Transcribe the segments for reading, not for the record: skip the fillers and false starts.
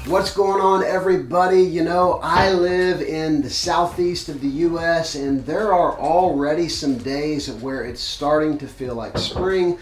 What's going on, everybody? You know, I live in the southeast of the U.S. and there are already some days where it's starting to feel like spring.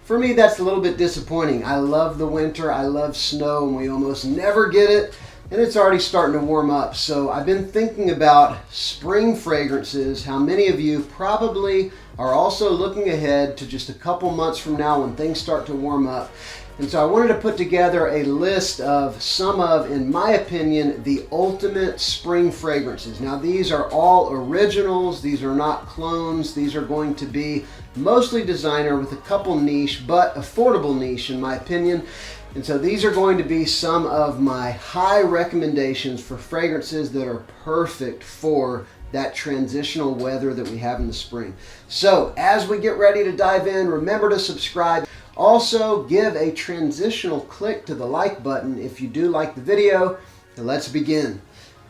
For me, that's a little bit disappointing. I love the winter, I love snow, and we almost never get it, and it's already starting to warm up. So I've been thinking about spring fragrances, how many of you probably are also looking ahead to just a couple months from now when things start to warm up. And so I wanted to put together a list of some of, in my opinion, the ultimate spring fragrances. Now these are all originals, these are not clones, these are going to be mostly designer with a couple niche, but affordable niche in my opinion. And so these are going to be some of my high recommendations for fragrances that are perfect for that transitional weather that we have in the spring. So as we get ready to dive in, remember to subscribe. Also, give a transitional click to the like button if you do like the video, and let's begin.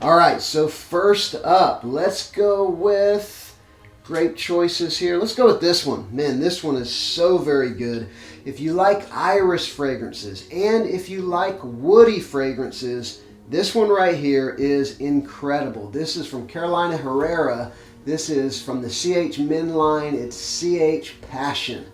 All right, so first up, let's go with great choices here. Let's go with this one. Man, this one is so very good. If you like iris fragrances and if you like woody fragrances, this one right here is incredible. This is from Carolina Herrera. This is from the CH Men line. It's CH Passion.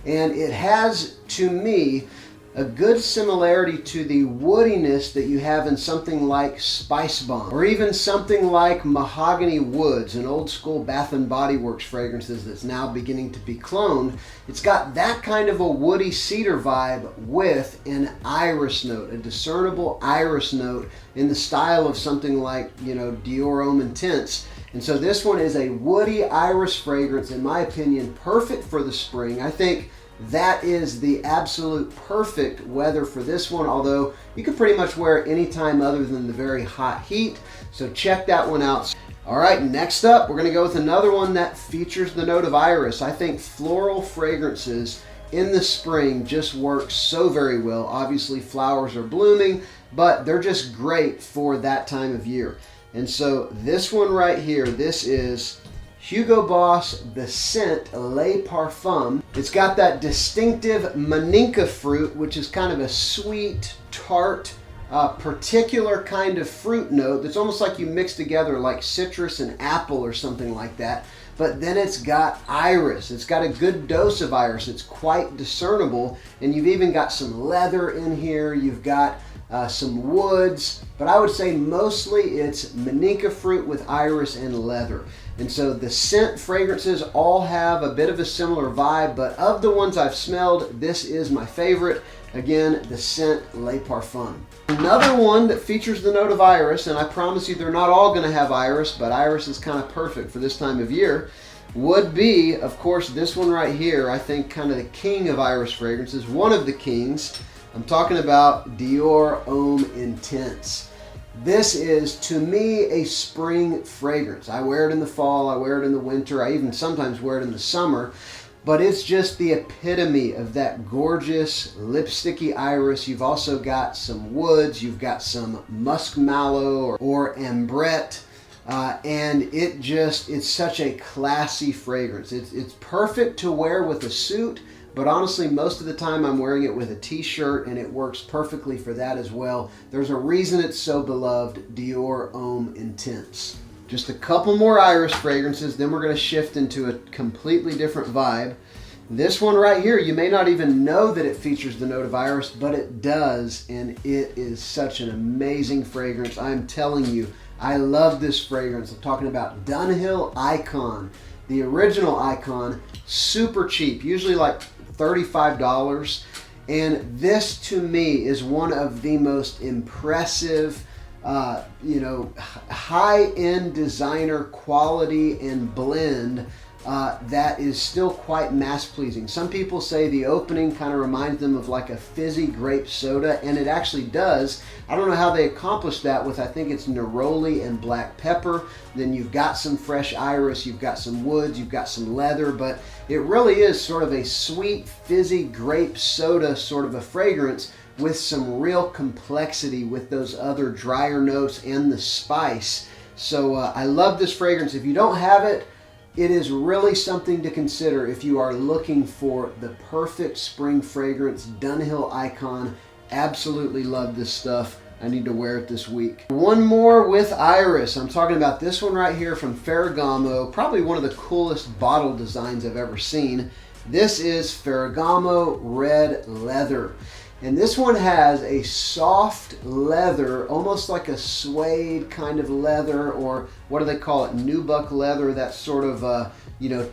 And it has, to me, a good similarity to the woodiness that you have in something like Spice Bomb, or even something like Mahogany Woods, an old school Bath & Body Works fragrances that's now beginning to be cloned. It's got that kind of a woody cedar vibe with an iris note, a discernible iris note in the style of something like, you know, Dior Homme Intense. And so this one is a woody iris fragrance, in my opinion, perfect for the spring. I think that is the absolute perfect weather for this one, although you can pretty much wear it anytime other than the very hot heat. So check that one out. All right, next up, we're going to go with another one that features the note of iris. I think floral fragrances in the spring just work so very well. Obviously, flowers are blooming, but they're just great for that time of year. And so this one right here, this is Hugo Boss The Scent Le Parfum. It's got that distinctive Maninka fruit, which is kind of a sweet, tart, particular kind of fruit note that's almost like you mix together like citrus and apple or something like that. But then it's got iris. It's got a good dose of iris. It's quite discernible. And you've even got some leather in here. You've got some woods, but I would say mostly it's Maninka fruit with iris and leather. And so the scent fragrances all have a bit of a similar vibe, but of the ones I've smelled, this is my favorite. Again, the Scent Le Parfum. Another one that features the note of iris, and I promise you they're not all going to have iris, but iris is kind of perfect for this time of year, would be, of course, this one right here. I think kind of the king of iris fragrances, one of the kings. I'm talking about Dior Homme Intense. This is, to me, a spring fragrance. I wear it in the fall, I wear it in the winter, I even sometimes wear it in the summer, but it's just the epitome of that gorgeous lipsticky iris. You've also got some woods, you've got some musk mallow or ambrette, and it's such a classy fragrance. It's perfect to wear with a suit, but honestly, most of the time I'm wearing it with a t-shirt and it works perfectly for that as well. There's a reason it's so beloved, Dior Homme Intense. Just a couple more iris fragrances, then we're going to shift into a completely different vibe. This one right here, you may not even know that it features the note of iris, but it does, and it is such an amazing fragrance. I'm telling you, I love this fragrance. I'm talking about Dunhill Icon, the original Icon, super cheap, usually like $35, and this to me is one of the most impressive high-end designer quality and blend that is still quite mass-pleasing. Some people say the opening kind of reminds them of like a fizzy grape soda, and it actually does. I don't know how they accomplished that with, I think it's neroli and black pepper. Then you've got some fresh iris, you've got some woods, you've got some leather, but it really is sort of a sweet, fizzy grape soda sort of a fragrance with some real complexity with those other drier notes and the spice. So I love this fragrance. If you don't have it, it is really something to consider if you are looking for the perfect spring fragrance. Dunhill Icon. Absolutely love this stuff. I need to wear it this week. One more with iris. I'm talking about this one right here from Ferragamo. Probably one of the coolest bottle designs I've ever seen. This is Ferragamo Red Leather. And this one has a soft leather, almost like a suede kind of leather, or what do they call it? Nubuck leather, that sort of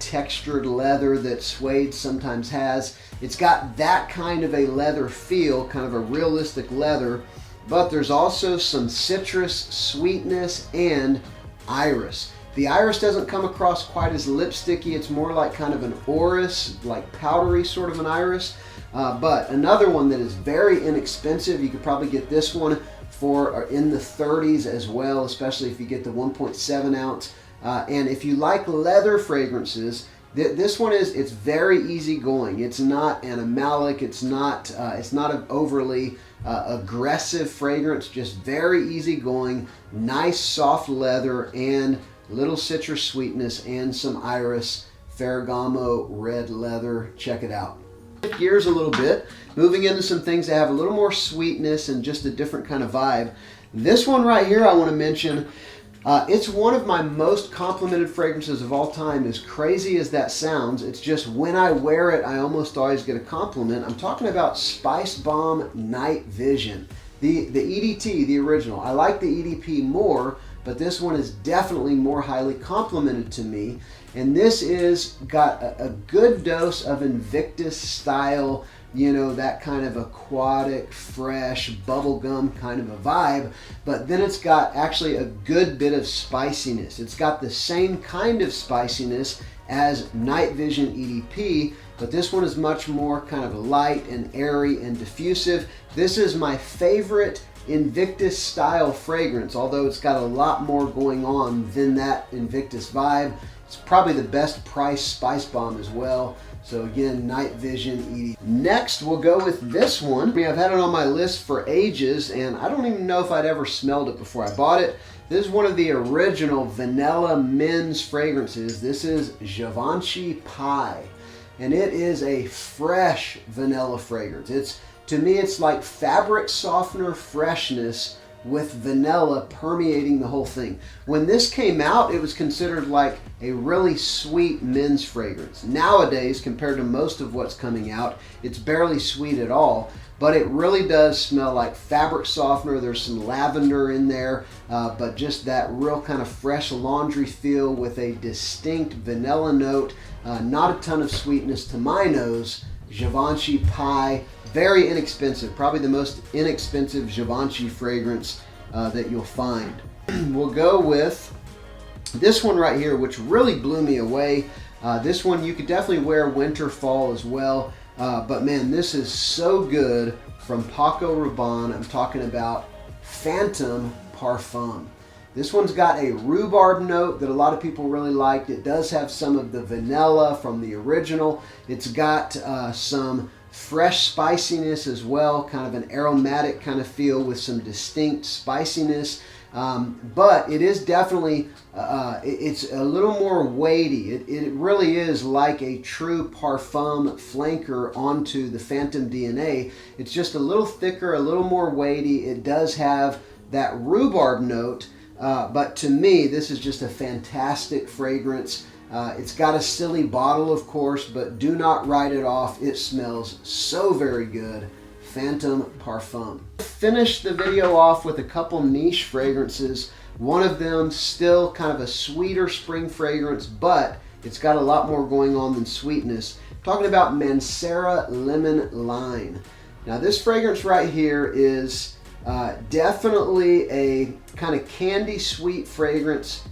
textured leather that suede sometimes has. It's got that kind of a leather feel, kind of a realistic leather, but there's also some citrus, sweetness, and iris. The iris doesn't come across quite as lipsticky. It's more like kind of an orris, like powdery sort of an iris. But another one that is very inexpensive, you could probably get this one for in the 30s as well, especially if you get the 1.7 ounce. And if you like leather fragrances, this one it's very easygoing. It's not animalic. It's not an overly aggressive fragrance. Just very easygoing, nice soft leather and little citrus sweetness and some iris. Ferragamo Red Leather. Check it out. Gears a little bit, moving into some things that have a little more sweetness and just a different kind of vibe. This one right here I want to mention, it's one of my most complimented fragrances of all time. As crazy as that sounds, it's just when I wear it, I almost always get a compliment. I'm talking about Spicebomb Night Vision. The EDT, the original. I like the EDP more, but this one is definitely more highly complimented to me. And this is got a good dose of Invictus style, that kind of aquatic, fresh, bubblegum kind of a vibe. But then it's got actually a good bit of spiciness. It's got the same kind of spiciness as Night Vision EDP, but this one is much more kind of light and airy and diffusive. This is my favorite Invictus style fragrance, although it's got a lot more going on than that Invictus vibe. It's probably the best price Spicebomb as well. So again, Night Vision EDP. Next, we'll go with this one. I've had it on my list for ages, and I don't even know if I'd ever smelled it before I bought it. This is one of the original vanilla men's fragrances. This is Givenchy Pie, and it is a fresh vanilla fragrance. To me, it's like fabric softener freshness with vanilla permeating the whole thing. When this came out, it was considered like a really sweet men's fragrance. Nowadays, compared to most of what's coming out, it's barely sweet at all, but it really does smell like fabric softener. There's some lavender in there, but just that real kind of fresh laundry feel with a distinct vanilla note. Not a ton of sweetness to my nose. Givenchy Pie. Very inexpensive, probably the most inexpensive Givenchy fragrance that you'll find. We'll go with this one right here, which really blew me away. This one you could definitely wear winter, fall as well. But man, this is so good from Paco Rabanne. I'm talking about Phantom Parfum. This one's got a rhubarb note that a lot of people really liked. It does have some of the vanilla from the original. It's got some fresh spiciness as well, kind of an aromatic kind of feel with some distinct spiciness. But it is definitely, it's a little more weighty. It really is like a true parfum flanker onto the Phantom DNA. It's just a little thicker, a little more weighty. It does have that rhubarb note, but to me, this is just a fantastic fragrance. It's got a silly bottle, of course, but do not write it off. It smells so very good. Phantom Parfum. Finish the video off with a couple niche fragrances. One of them still kind of a sweeter spring fragrance, but it's got a lot more going on than sweetness. I'm talking about Mancera Lemon Lime. Now this fragrance right here is definitely a kind of candy sweet fragrance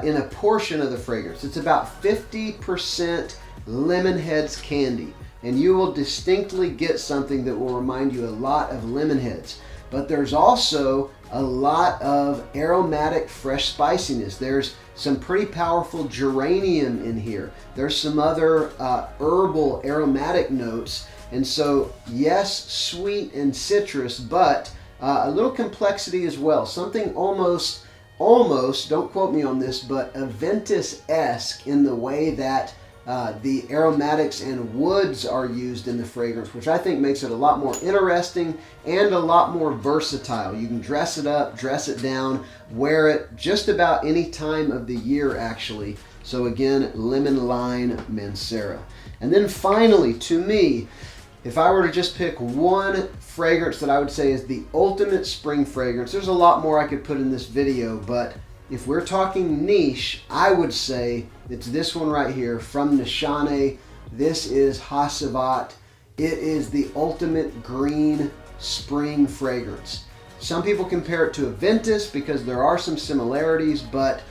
in a portion of the fragrance. It's about 50% Lemonheads candy, and you will distinctly get something that will remind you a lot of Lemonheads. But there's also a lot of aromatic fresh spiciness. There's some pretty powerful geranium in here. There's some other herbal aromatic notes. And so yes, sweet and citrus, but a little complexity as well. Something almost, don't quote me on this, but Aventus-esque in the way that the aromatics and woods are used in the fragrance, which I think makes it a lot more interesting and a lot more versatile. You can dress it up, dress it down, wear it just about any time of the year, actually. So again, Lemon Lime Mancera. And then finally, to me, if I were to just pick one fragrance that I would say is the ultimate spring fragrance, there's a lot more I could put in this video, but if we're talking niche, I would say it's this one right here from Nishane. This is Hacivat. It is the ultimate green spring fragrance. Some people compare it to Aventus because there are some similarities, but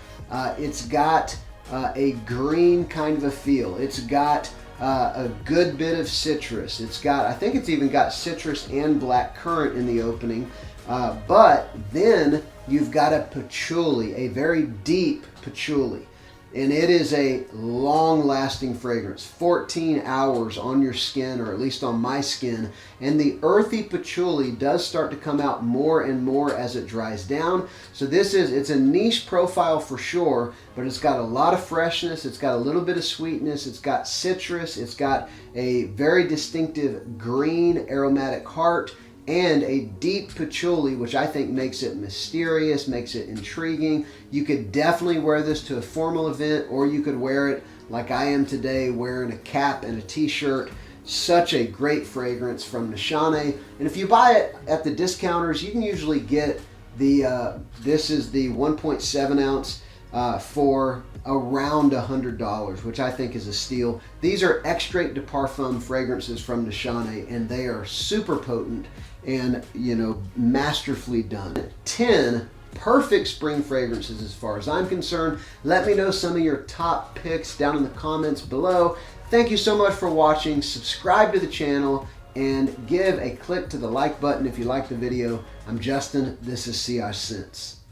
it's got a green kind of a feel. It's got a good bit of citrus. It's got, I think it's even got citrus and black currant in the opening. But then you've got a patchouli, a very deep patchouli. And it is a long-lasting fragrance, 14 hours on your skin, or at least on my skin. And the earthy patchouli does start to come out more and more as it dries down. So it's a niche profile for sure, but it's got a lot of freshness. It's got a little bit of sweetness. It's got citrus. It's got a very distinctive green aromatic heart, and a deep patchouli, which I think makes it mysterious, makes it intriguing. You could definitely wear this to a formal event, or you could wear it like I am today, wearing a cap and a t-shirt. Such a great fragrance from Nishane. And if you buy it at the discounters, you can usually get this is the 1.7 ounce for around $100, which I think is a steal. These are Extrait de Parfum fragrances from Nishane, and they are super potent and, you know, masterfully done. 10 perfect spring fragrances as far as I'm concerned. Let me know some of your top picks down in the comments below. Thank you so much for watching. Subscribe to the channel and give a click to the like button if you like the video. I'm Justin. This is CI Scents.